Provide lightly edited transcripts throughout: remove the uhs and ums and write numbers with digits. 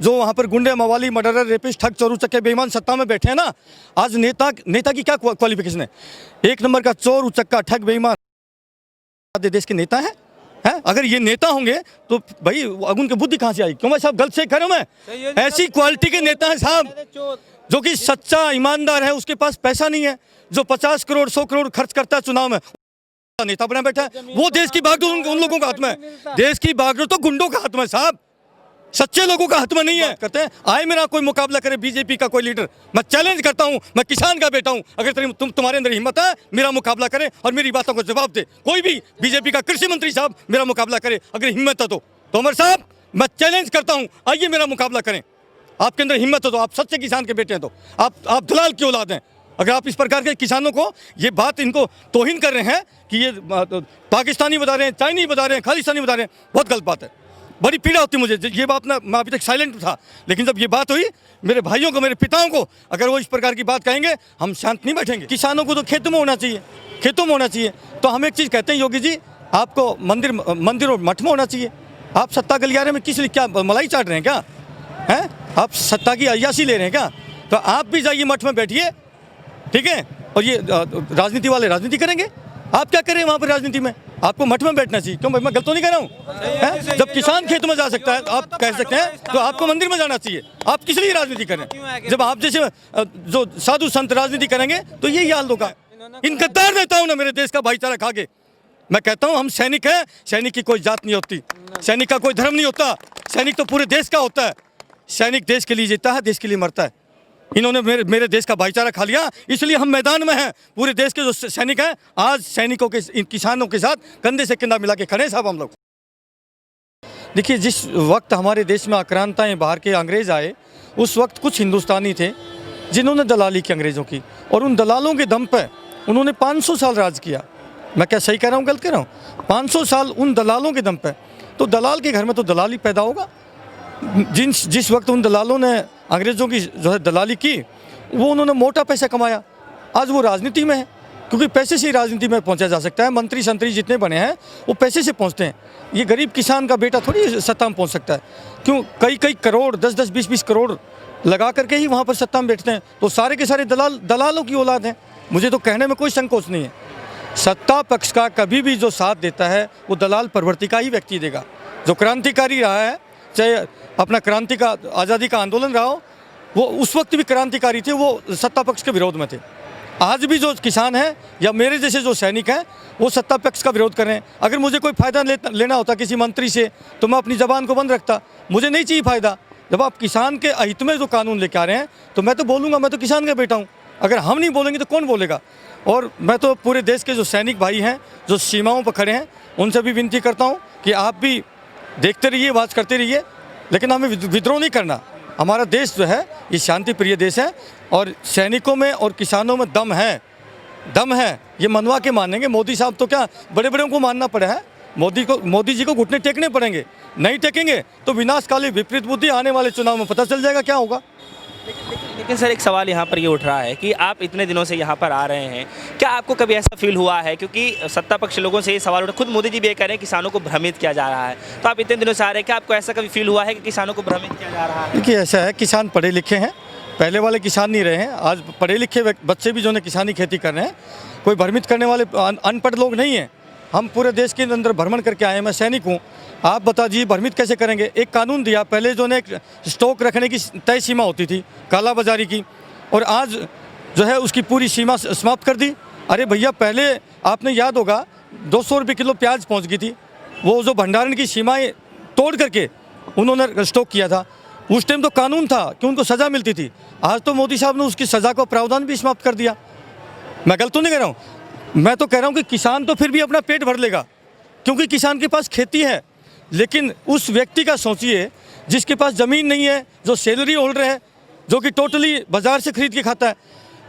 जो वहाँ पर गुंडे, मवाली, मर्डरर, रेपिस्ट, ठग, चोर उचक्के बेईमान सत्ता में बैठे हैं ना, आज नेता की क्या क्वालिफिकेशन है? एक नंबर का चोर उचक्का ठग बेईमान देश के नेता है? अगर ये नेता होंगे तो भाई उनकी बुद्धि कहाँ से आई? क्यों भाई साहब गलत से कह रहा हूँ मैं? ऐसी क्वालिटी के नेता है साहब जो कि सच्चा ईमानदार है, उसके पास पैसा नहीं है, जो 50 करोड़ 100 करोड़ खर्च करता है चुनाव में, नेता बना बैठा है। वो देश की बागडोर उन लोगों का हाथ में है। देश की बागडोर तो गुंडों का हाथ में साहब, सच्चे लोगों का हाथ में नहीं है। कहते हैं आए मेरा कोई मुकाबला करे बीजेपी का कोई लीडर, मैं चैलेंज करता हूं, मैं किसान का बेटा हूं, अगर तुम्हारे अंदर हिम्मत है मेरा मुकाबला करे और मेरी बातों को जवाब दे। कोई भी बीजेपी का कृषि मंत्री साहब मेरा मुकाबला करे, अगर हिम्मत है तो तोमर साहब मैं चैलेंज करता हूं, आइए मेरा मुकाबला करें। आपके अंदर हिम्मत है तो, आप सच्चे किसान के बेटे हैं तो, आप दलाल की औलाद हैं। अगर आप इस प्रकार के किसानों को ये बात इनको तौहीन कर रहे हैं कि ये पाकिस्तानी बता रहे हैं, चाइनीज बता रहे हैं, खालिस्तानी बता रहे हैं, बहुत गलत बात है। बड़ी पीड़ा होती मुझे ये बात ना, मैं अभी तक साइलेंट था, लेकिन जब ये बात हुई मेरे भाइयों को, मेरे पिताओं को, अगर वो इस प्रकार की बात कहेंगे हम शांत नहीं बैठेंगे। किसानों को तो खेतों में होना चाहिए, खेतों में होना चाहिए। तो हम एक चीज़ कहते हैं योगी जी, आपको मंदिर और मठ में होना चाहिए। आप सत्ता गलियारे में किस लिए, क्या मलाई चाट रहे हैं क्या? हैं आप सत्ता की अय्याशी ले रहे हैं क्या? तो आप भी जाइए मठ में बैठिए, ठीक है? और ये राजनीति वाले राजनीति करेंगे, आप क्या करें वहाँ पर राजनीति में? आपको मठ में बैठना चाहिए। क्यों भाई, मैं गलत तो नहीं कह रहा हूँ? जब किसान खेत में जा सकता है, आप कह सकते हैं, तो आपको मंदिर में जाना चाहिए। आप किस लिए राजनीति करें? जब आप जैसे जो साधु संत राजनीति करेंगे तो यही हाल होगा। इन गद्दार नेताओं ने मेरे देश का भाईचारा खा के, मैं कहता हूँ हम सैनिक हैं, सैनिक की कोई जात नहीं होती, सैनिक का कोई धर्म नहीं होता, सैनिक तो पूरे देश का होता है। सैनिक देश के लिए जीता है, देश के लिए मरता है। इन्होंने मेरे देश का भाईचारा खा लिया, इसलिए हम मैदान में हैं। पूरे देश के जो सैनिक हैं आज सैनिकों के, इन किसानों के साथ कंधे से कंधा मिला के खड़े साहब हम लोग। देखिए, जिस वक्त हमारे देश में आक्रांताएं बाहर के अंग्रेज आए, उस वक्त कुछ हिंदुस्तानी थे जिन्होंने दलाली की अंग्रेज़ों की, और उन दलालों के दम पर उन्होंने 500 साल राज किया। मैं क्या सही कह रहा हूँ, गलत कह रहा हूँ? 500 साल उन दलालों के दम पर। तो दलाल के घर में तो दलाल ही पैदा होगा। जिस वक्त उन दलालों ने अंग्रेज़ों की जो है दलाली की, वो उन्होंने मोटा पैसा कमाया। आज वो राजनीति में है, क्योंकि पैसे से ही राजनीति में पहुंचा जा सकता है। मंत्री संतरी जितने बने हैं वो पैसे से पहुंचते हैं। ये गरीब किसान का बेटा थोड़ी सत्ता में पहुंच सकता है। क्यों? कई करोड़, 10-10, 20-20 करोड़ लगा करके ही वहाँ पर सत्ता में बैठते हैं। तो सारे के सारे दलालों की औलाद हैं। मुझे तो कहने में कोई संकोच नहीं है। सत्ता पक्ष का कभी भी जो साथ देता है वो दलाल प्रवृत्ति का ही व्यक्ति देगा। जो क्रांतिकारी रहा है, चाहे अपना क्रांति का, आज़ादी का आंदोलन रहा हो, वो उस वक्त भी क्रांतिकारी थे, वो सत्ता पक्ष के विरोध में थे। आज भी जो किसान हैं या मेरे जैसे जो सैनिक हैं वो सत्ता पक्ष का विरोध कर रहे हैं। अगर मुझे कोई फ़ायदा लेना होता किसी मंत्री से तो मैं अपनी ज़बान को बंद रखता, मुझे नहीं चाहिए फ़ायदा। जब आप किसान के अहित में जो कानून लेके आ रहे हैं तो मैं तो बोलूँगा, मैं तो किसान का बेटा हूँ। अगर हम नहीं बोलेंगे तो कौन बोलेगा? और मैं तो पूरे देश के जो सैनिक भाई हैं, जो सीमाओं पर खड़े हैं, उनसे भी विनती करता हूँ कि आप भी देखते रहिए, वाच करते रहिए, लेकिन हमें विद्रोह नहीं करना। हमारा देश जो है ये शांति प्रिय देश है, और सैनिकों में और किसानों में दम है। ये मनवा के मानेंगे। मोदी साहब तो क्या बड़े बड़ों को मानना पड़ा है? मोदी जी को घुटने टेकने पड़ेंगे। नहीं टेकेंगे तो विनाशकाली विपरीत बुद्धि आने वाले चुनाव में पता चल जाएगा क्या होगा। लेकिन सर, एक सवाल यहाँ पर ये उठ रहा है कि आप इतने दिनों से यहाँ पर आ रहे हैं, क्या आपको कभी ऐसा फील हुआ है, क्योंकि सत्ता पक्ष लोगों से ये सवाल उठा, खुद मोदी जी भी ये कह रहे हैं किसानों को भ्रमित किया जा रहा है, तो आप इतने दिनों से आ रहे हैं, क्या आपको ऐसा कभी फील हुआ है कि किसानों को भ्रमित किया जा रहा है? देखिए, ऐसा है, किसान पढ़े लिखे हैं, पहले वाले किसान नहीं रहे हैं। आज पढ़े लिखे बच्चे भी जो है किसानी खेती कर रहे हैं। कोई भ्रमित करने वाले अनपढ़ लोग नहीं हैं। हम पूरे देश के अंदर भ्रमण करके आए हैं, मैं सैनिक हूँ। आप बताइए भ्रमित कैसे करेंगे? एक कानून दिया, पहले जो है स्टॉक रखने की तय सीमा होती थी काला बाजारी की, और आज जो है उसकी पूरी सीमा समाप्त कर दी। अरे भैया, पहले आपने याद होगा 200 रुपये किलो प्याज पहुंच गई थी, वो जो भंडारण की सीमाएं तोड़ करके उन्होंने स्टॉक किया था। उस टाइम तो कानून था कि उनको सज़ा मिलती थी। आज तो मोदी साहब ने उसकी सज़ा को प्रावधान भी समाप्त कर दिया। मैं गलत तो नहीं कह रहा हूँ? मैं तो कह रहा हूँ कि किसान तो फिर भी अपना पेट भर लेगा, क्योंकि किसान के पास खेती है। लेकिन उस व्यक्ति का सोचिए जिसके पास ज़मीन नहीं है, जो सैलरी होल्डर है, जो कि टोटली बाज़ार से खरीद के खाता है।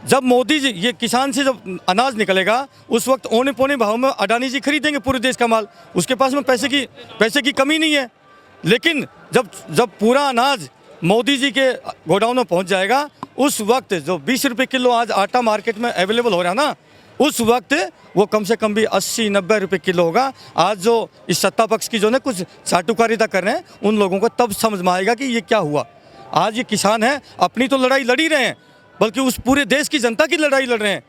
जब मोदी जी, ये किसान से जब अनाज निकलेगा उस वक्त औने पौने भाव में अडानी जी खरीदेंगे पूरे देश का माल। उसके पास में पैसे की कमी नहीं है। लेकिन जब पूरा अनाज मोदी जी के गोडाउन में पहुंच जाएगा, उस वक्त जो 20 रुपये किलो आज आटा मार्केट में अवेलेबल हो रहा है ना, उस वक्त वो कम से कम भी 80-90 रुपये किलो होगा। आज जो इस सत्ता पक्ष की जो है कुछ चाटुकारिता कर रहे हैं, उन लोगों को तब समझ में आएगा कि ये क्या हुआ। आज ये किसान हैं, अपनी तो लड़ाई लड़ ही रहे हैं, बल्कि उस पूरे देश की जनता की लड़ाई लड़ रहे हैं।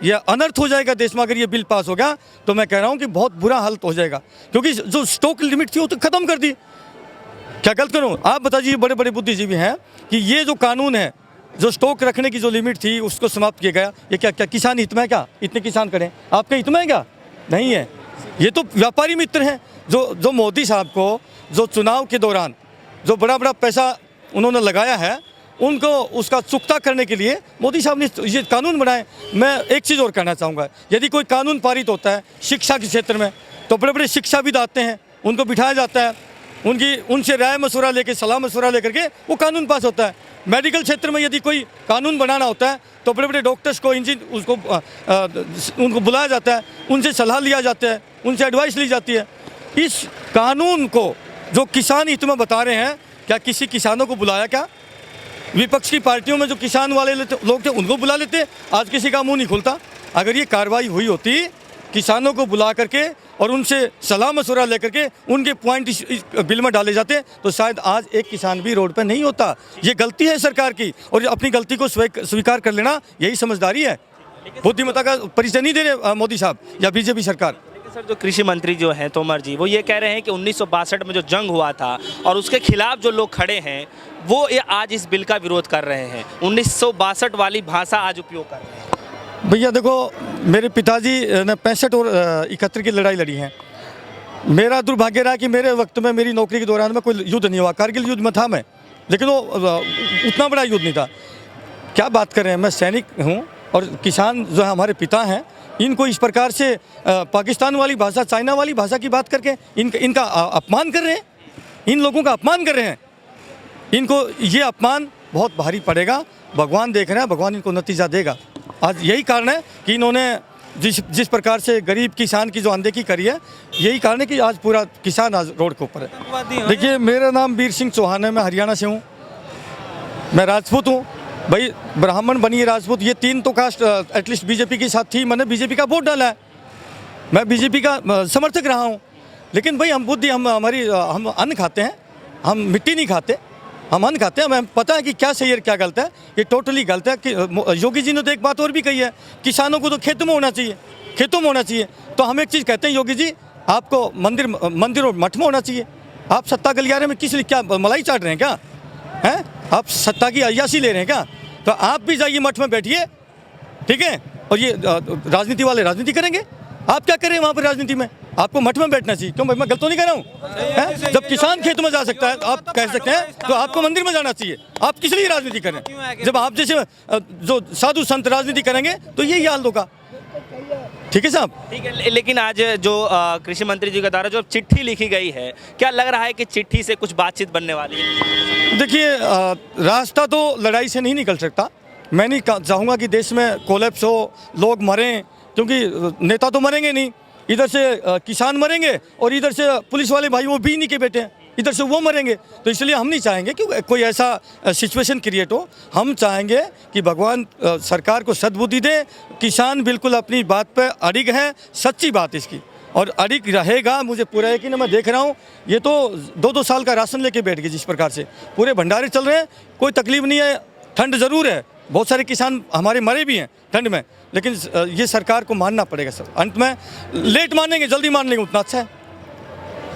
यह अनर्थ हो जाएगा देश में अगर ये बिल पास हो गया, तो मैं कह रहा हूँ कि बहुत बुरा हाल हो जाएगा, क्योंकि जो स्टॉक लिमिट थी वो तो ख़त्म कर दी। क्या गलत करूँ? आप बताइए, बड़े बड़े बुद्धिजीवी हैं कि ये जो कानून है, जो स्टॉक रखने की जो लिमिट थी उसको समाप्त किया गया, ये क्या क्या किसान हित में है क्या? इतने किसान करें, आपके हित में है क्या? नहीं है। ये तो व्यापारी मित्र हैं जो मोदी साहब को जो चुनाव के दौरान जो बड़ा बड़ा पैसा उन्होंने लगाया है, उनको उसका चुकता करने के लिए मोदी साहब ने ये कानून बनाए। मैं एक चीज़ और कहना चाहूँगा, यदि कोई कानून पारित होता है शिक्षा के क्षेत्र में, तो बड़े बड़े शिक्षाविद आते हैं, उनको बिठाया जाता है, उनसे राय मशवरा लेके, सलाह मशवरा लेकर के वो कानून पास होता है। मेडिकल क्षेत्र में यदि कोई कानून बनाना होता है, तो बड़े बड़े डॉक्टर्स को उनको बुलाया जाता है, उनसे सलाह लिया जाता है, उनसे एडवाइस ली जाती है। इस कानून को जो किसान हित में बता रहे हैं, क्या किसी किसानों को बुलाया? क्या विपक्ष की पार्टियों में जो किसान वाले लोग थे उनको बुला लेते? आज किसी का मुंह नहीं खुलता। अगर ये कार्रवाई हुई होती किसानों को बुला करके और उनसे सलाह मशवरा लेकर के उनके पॉइंट इस बिल में डाले जाते, तो शायद आज एक किसान भी रोड पर नहीं होता। ये गलती है सरकार की, और अपनी गलती को स्वीकार कर लेना यही समझदारी है। बुद्धिमत्ता का परिचय नहीं दे रहे मोदी साहब या बीजेपी सरकार। सर, जो कृषि मंत्री जो हैं तोमर जी, वो ये कह रहे हैं कि 1962 में जो जंग हुआ था और उसके खिलाफ जो लोग खड़े हैं, वो ये आज इस बिल का विरोध कर रहे हैं, 1962 वाली भाषा आज उपयोग कर रहे हैं। भैया देखो, मेरे पिताजी ने 65 और 71 की लड़ाई लड़ी है। मेरा दुर्भाग्य रहा कि मेरे वक्त में, मेरी नौकरी के दौरान में कोई युद्ध नहीं हुआ। कारगिल युद्ध में था मैं, लेकिन वो उतना बड़ा युद्ध नहीं था। क्या बात कर रहे हैं, मैं सैनिक हूँ, और किसान जो है हमारे पिता हैं, इनको इस प्रकार से पाकिस्तान वाली भाषा, चाइना वाली भाषा की बात करके इनका अपमान कर रहे हैं, इन लोगों का अपमान कर रहे हैं। इनको ये अपमान बहुत भारी पड़ेगा। भगवान देख रहे हैं, भगवान इनको नतीजा देगा। आज यही कारण है कि इन्होंने जिस प्रकार से गरीब किसान की जो अनदेखी करी है, यही कारण है कि आज पूरा किसान आज रोड के ऊपर है। देखिए, मेरा नाम वीर सिंह चौहान है, मैं हरियाणा से हूँ, मैं राजपूत हूँ। भाई, ब्राह्मण बनिए, राजपूत, ये तीन तो कास्ट एटलीस्ट बीजेपी के साथ थी। मैंने बीजेपी का वोट डाला है, मैं बीजेपी का समर्थक रहा हूँ। लेकिन भाई, हम अन्न खाते हैं, हम मिट्टी नहीं खाते, हम अन्न खाते हैं। हमें पता है कि क्या सही है क्या गलत है। ये टोटली गलत है। कि योगी जी ने तो एक बात और भी कही है, किसानों को तो खेतों में होना चाहिए, खेतों में होना चाहिए। तो हम एक चीज़ कहते हैं, योगी जी, आपको मंदिर और मठ में होना चाहिए। आप सत्ता गलियारे में किस लिए, क्या मलाई चाट रहे हैं क्या? हैं, आप सत्ता की अय्याशी ले रहे हैं क्या? तो आप भी जाइए मठ में बैठिए, ठीक है। और ये राजनीति वाले राजनीति करेंगे। आप क्या कर रहे हैं वहाँ पर राजनीति में? आपको मठ में बैठना चाहिए। क्यों भाई, मैं गलत तो नहीं कर रहा हूँ? जब किसान खेत में जा सकता है, आप कह सकते हैं, तो आपको मंदिर में जाना चाहिए। आप किस लिए राजनीति करें? जब आप जैसे जो साधु संत राजनीति करेंगे, तो यही हाल होगा। ठीक है साहब, ठीक है। लेकिन आज जो कृषि मंत्री जी के द्वारा जो चिट्ठी लिखी गई है, क्या लग रहा है कि चिट्ठी से कुछ बातचीत बनने वाली है? देखिए, रास्ता तो लड़ाई से नहीं निकल सकता। मैं नहीं चाहूँगा कि देश में कोलैप्स हो, लोग मरें, क्योंकि नेता तो मरेंगे नहीं। इधर से किसान मरेंगे और इधर से पुलिस वाले भाई, वो भी नहीं के बेटे हैं, इधर से वो मरेंगे। तो इसलिए हम नहीं चाहेंगे कि कोई ऐसा सिचुएशन क्रिएट हो। हम चाहेंगे कि भगवान सरकार को सद्बुद्धि दे। किसान बिल्कुल अपनी बात पर अड़िग है, सच्ची बात इसकी, और अड़िग रहेगा। मुझे पूरा यकीन है, मैं देख रहा हूँ, ये तो 2-2 साल का राशन लेके बैठ गए। जिस प्रकार से पूरे भंडारे चल रहे हैं, कोई तकलीफ नहीं है। ठंड ज़रूर है, बहुत सारे किसान हमारे मरे भी हैं ठंड में, लेकिन ये सरकार को मानना पड़ेगा सर। अंत में लेट मानेंगे, जल्दी मान लेंगे उतना अच्छा है।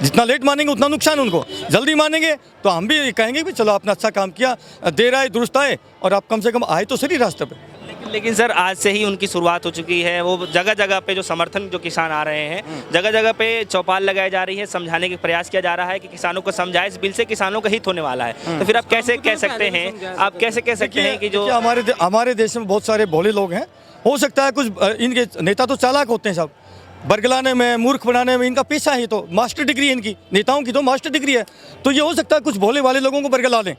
जितना लेट मानेंगे उतना नुकसान उनको। जल्दी मानेंगे तो हम भी कहेंगे कि चलो आपने अच्छा काम किया, देर आए दुरुस्त आए, और आप कम से कम आए तो सही रास्ते पे। लेकिन सर, आज से ही उनकी शुरुआत हो चुकी है। वो जगह जगह पे जो समर्थन जो किसान आ रहे हैं, जगह जगह पे चौपाल लगाई जा रही है, समझाने का प्रयास किया जा रहा है कि किसानों को समझाए, इस बिल से किसानों का हित होने वाला है। तो फिर आप कैसे कह सकते हैं, कि जो हमारे देश में बहुत सारे भोले लोग हैं। हो सकता है कुछ इनके नेता तो चालाक होते हैं सब, बरगलाने में, मूर्ख बनाने में इनका पेशा है। तो मास्टर डिग्री है इनकी, नेताओं की तो मास्टर डिग्री है। तो ये हो सकता है कुछ भोले वाले लोगों को बरगला लें,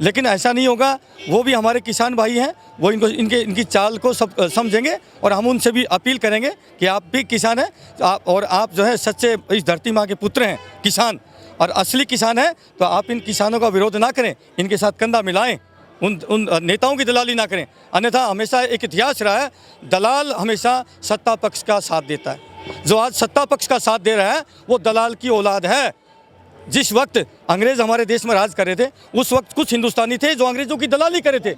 लेकिन ऐसा नहीं होगा। वो भी हमारे किसान भाई हैं, वो इनकी चाल को सब समझेंगे, और हम उनसे भी अपील करेंगे कि आप भी किसान हैं, और आप जो है सच्चे इस धरती माँ के पुत्र हैं, किसान, और असली किसान हैं। तो आप इन किसानों का विरोध ना करें, इनके साथ कंधा मिलाएं, उन नेताओं की दलाली ना करें। अन्यथा हमेशा एक इतिहास रहा है, दलाल हमेशा सत्ता पक्ष का साथ देता है। जो आज सत्ता पक्ष का साथ दे रहा है, वो दलाल की औलाद है। जिस वक्त अंग्रेज हमारे देश में राज कर रहे थे उस वक्त कुछ हिंदुस्तानी थे जो अंग्रेजों की दलाली कर रहे थे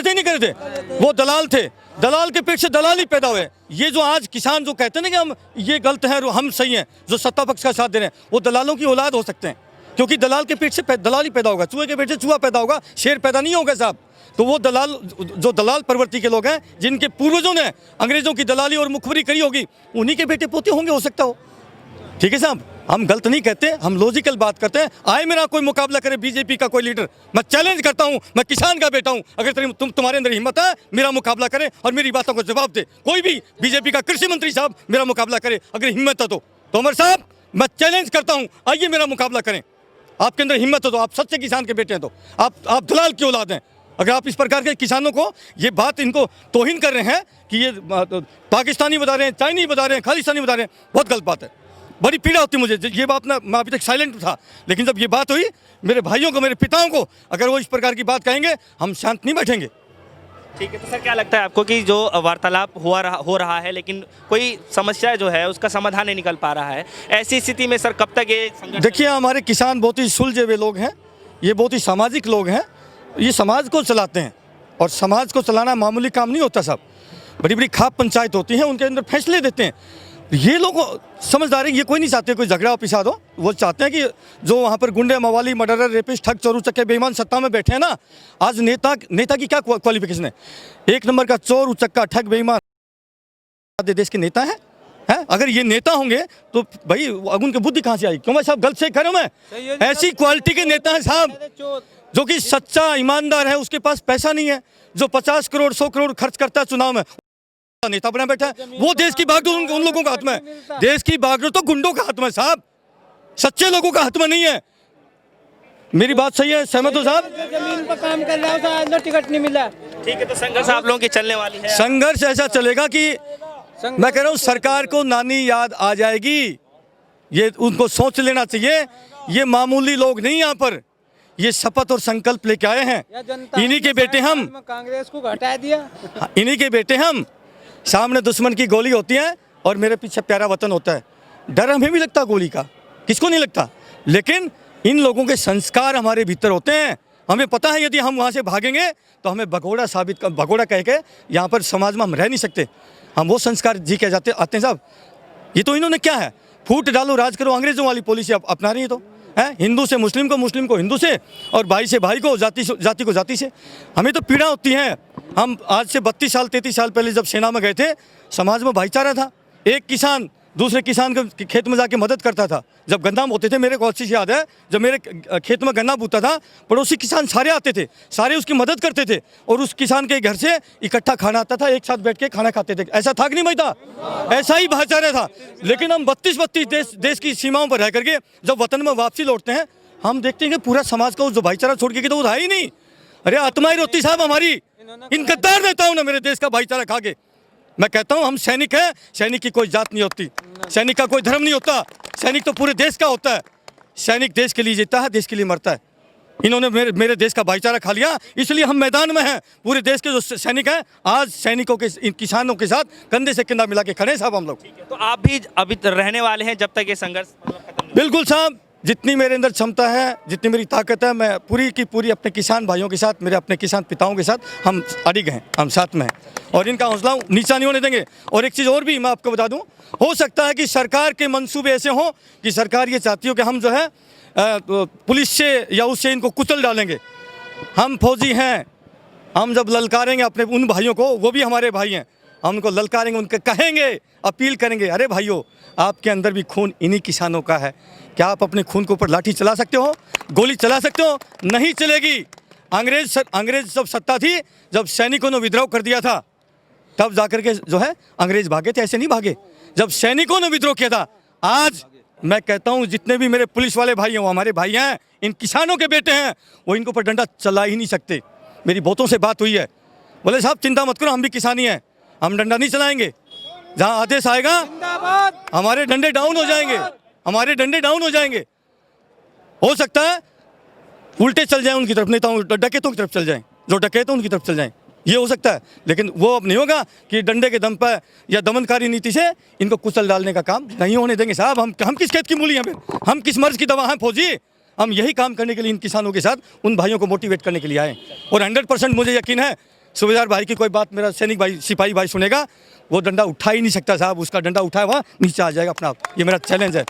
नहीं कर रहे थे, वो दलाल थे, दलाल के पेट से दलाल ही पैदा हुए। ये जो आज किसान जो कहते हैं ना कि हम ये गलत है और हम सही हैं, जो सत्ता पक्ष का साथ दे रहे हैं, वो दलालों की औलाद हो सकते हैं, क्योंकि दलाल के पेट से दलाल ही पैदा होगा, चूहे के पेट से चूहा पैदा होगा, शेर पैदा नहीं होगा साहब। तो वो दलाल जो दलाल प्रवृत्ति के लोग हैं, जिनके पूर्वजों ने अंग्रेजों की दलाली और मुखबरी करी होगी, उन्हीं के बेटे पोते होंगे, हो सकता हो। ठीक है साहब, हम गलत नहीं कहते, हम लॉजिकल बात करते हैं। आए मेरा कोई मुकाबला करे बीजेपी का कोई लीडर, मैं चैलेंज करता हूं, मैं किसान का बेटा हूं, अगर तुम्हारे अंदर हिम्मत है मेरा मुकाबला करे और मेरी बातों को जवाब दे। कोई भी बीजेपी का कृषि मंत्री साहब मेरा मुकाबला करे अगर हिम्मत है तो तोमर साहब मैं चैलेंज करता हूं, आइए मेरा मुकाबला करें। आपके अंदर हिम्मत है तो, आप सच्चे किसान के बेटे हैं तो, आप दलाल की औलाद हैं। अगर आप इस प्रकार के किसानों को ये बात इनको तौहीन कर रहे हैं कि ये पाकिस्तानी बता रहे हैं, चाइनीज बता रहे हैं, खालिस्तानी बता रहे हैं, बहुत गलत बात है। बड़ी पीड़ा होती मुझे ये बात ना, मैं अभी तक साइलेंट था, लेकिन जब ये बात हुई मेरे भाइयों को, मेरे पिताओं को, अगर वो इस प्रकार की बात कहेंगे हम शांत नहीं बैठेंगे। ठीक है, तो सर क्या लगता है आपको कि जो वार्तालाप हो रहा है लेकिन कोई समस्या जो है उसका समाधान नहीं निकल पा रहा है, ऐसी स्थिति में सर कब तक ये संघर्ष? देखिए, हमारे किसान बहुत ही सुलझे हुए लोग हैं, ये बहुत ही सामाजिक लोग हैं, ये समाज को चलाते हैं और समाज को चलाना मामूली काम नहीं होता साहब। बड़ी बड़ी खाप पंचायत होती हैं, उनके अंदर फैसले देते हैं। ये लोग समझदार हैं, ये कोई नहीं चाहते कोई झगड़ा पिसाद हो, वो चाहते हैं कि जो वहाँ पर गुंडे, मवाली, मर्डरर, रेपिस्ट, ठग, चोरू चक्के, बेईमान सत्ता में बैठे हैं ना, आज नेता की क्या क्वालिफिकेशन है? एक नंबर का चोर उचक्का ठग बेईमान देश के नेता हैं? अगर ये नेता होंगे तो भाई उनकी बुद्धि कहाँ से आई? क्यों मैं साहब गलत से कह रहा हूँ? मैं ऐसी क्वालिटी के नेता हैं साहब जो कि सच्चा ईमानदार है, उसके पास पैसा नहीं है, जो 50 करोड़ 100 करोड़ खर्च करता है चुनाव में, नेता बना बैठा है। वो देश की बागडोर उन लोगों का हाथ में है, देश की बागडोर तो गुंडों का हाथ में साहब, सच्चे लोगों का हाथ में नहीं है। मेरी बात सही है, सहमत हो साहब? जमीन पर काम कर रहा है, उसे टिकट नहीं मिला। ठीक है, तो संघर्ष आप लोगों की चलने वाली है? संघर्ष ऐसा चलेगा कि मैं कह रहा हूँ सरकार को नानी याद आ जाएगी, ये उनको सोच लेना चाहिए। ये मामूली लोग नहीं, यहाँ पर ये शपथ और संकल्प लेके आए हैं, इन्हीं के बेटे हम, कांग्रेस को हटा दिया, इन्हीं के बेटे हम। सामने दुश्मन की गोली होती है और मेरे पीछे प्यारा वतन होता है। डर हमें भी लगता गोली का, किसको नहीं लगता, लेकिन इन लोगों के संस्कार हमारे भीतर होते हैं। हमें पता है यदि हम वहाँ से भागेंगे तो हमें भगोड़ा कह के यहाँ पर समाज में हम रह नहीं सकते। हम वो संस्कार जी के आते हैं साहब। ये तो इन्होंने क्या है, फूट डालो राज करो, अंग्रेजों वाली पॉलिसी अपना रही है तो है, हिंदू से मुस्लिम को हिंदू से, और भाई से भाई को, जाति को जाति से। हमें तो पीड़ा होती है। हम आज से 32 साल 33 साल पहले जब सेना में गए थे, समाज में भाईचारा था, एक किसान दूसरे किसान के खेत में जाके मदद करता था। जब गन्ना बोते थे, मेरे को अच्छी से याद है, जब मेरे खेत में गन्ना बोता था, पड़ोसी किसान सारे आते थे, सारे उसकी मदद करते थे और उस किसान के घर से इकट्ठा खाना आता था, एक साथ बैठ के खाना खाते थे। ऐसा था कि नहीं भाई? था, ऐसा ही भाईचारा था। लेकिन हम 32 देश की सीमाओं पर रह करके जब वतन में वापसी लौटते हैं, हम देखते हैं कि पूरा समाज का जो भाईचारा छोड़ के तो वो था ही नहीं। अरे आत्मा ही रोती साहब हमारी इन गद्दार नेताओं ने मेरे देश का भाईचारा खा के। मैं कहता हूं हम सैनिक हैं, सैनिक की कोई जात नहीं होती, सैनिक का कोई धर्म नहीं होता, सैनिक तो पूरे देश का होता है। सैनिक देश के लिए जीता है, देश के लिए मरता है। इन्होंने मेरे देश का भाईचारा खा लिया, इसलिए हम मैदान में हैं। पूरे देश के जो सैनिक हैं आज सैनिकों के, इन किसानों के साथ कंधे से कंधा मिला के खड़े साहब हम लोग। तो आप भी अभी रहने वाले हैं जब तक ये संघर्ष खत्म नहीं? बिल्कुल साहब, जितनी मेरे अंदर क्षमता है, जितनी मेरी ताकत है, मैं पूरी की पूरी अपने किसान भाइयों के साथ, मेरे अपने किसान पिताओं के साथ हम अडिग हैं, हम साथ में हैं और इनका हौसला नीचा नहीं होने देंगे। और एक चीज़ और भी मैं आपको बता दूं, हो सकता है कि सरकार के मंसूबे ऐसे हों कि सरकार ये चाहती हो कि हम जो है पुलिस से या उससे इनको कुचल डालेंगे। हम फौजी हैं, हम जब ललकारेंगे अपने उन भाइयों को, वो भी हमारे भाई हैं, हम उनको ललकारेंगे, उनके कहेंगे, अपील करेंगे, अरे भाइयों आपके अंदर भी खून इन्हीं किसानों का है, क्या आप अपने खून के ऊपर लाठी चला सकते हो, गोली चला सकते हो? नहीं चलेगी। अंग्रेज जब सत्ता थी, जब सैनिकों ने विद्रोह कर दिया था, तब जाकर के जो है अंग्रेज भागे थे, ऐसे नहीं भागे। जब सैनिकों ने विद्रोह किया था, आज मैं कहता हूँ जितने भी मेरे पुलिस वाले भाई हैं वो हमारे भाई हैं, इन किसानों के बेटे हैं, वो इनके ऊपर डंडा चला ही नहीं सकते। मेरी बहुतों से बात हुई है, बोले साहब चिंता मत करो, हम भी किसानी हैं, हम डंडा नहीं चलाएंगे, जहाँ आदेश आएगा हमारे डंडे डाउन हो जाएंगे, हमारे डंडे डाउन हो जाएंगे। हो सकता है उल्टे चल जाएं उनकी तरफ, नेताओं डकैतों की तरफ चल जाएं, जो डकैत उनकी तरफ चल जाएं, ये हो सकता है, लेकिन वो अब नहीं होगा कि डंडे के दम पर या दमनकारी नीति से इनको कुचल डालने का काम नहीं होने देंगे साहब। हम किस खेत की मूली हैं फिर, हम किस मर्ज की दवा हैं फौजी? हम यही काम करने के लिए इन किसानों के साथ उन भाइयों को मोटिवेट करने के लिए आए, और 100% मुझे यकीन है सूबेदार भाई की कोई बात मेरा सैनिक भाई सिपाही भाई सुनेगा, वो डंडा उठा ही नहीं सकता साहब, उसका डंडा उठाया हुआ नीचे आ जाएगा अपना आप, ये मेरा चैलेंज है।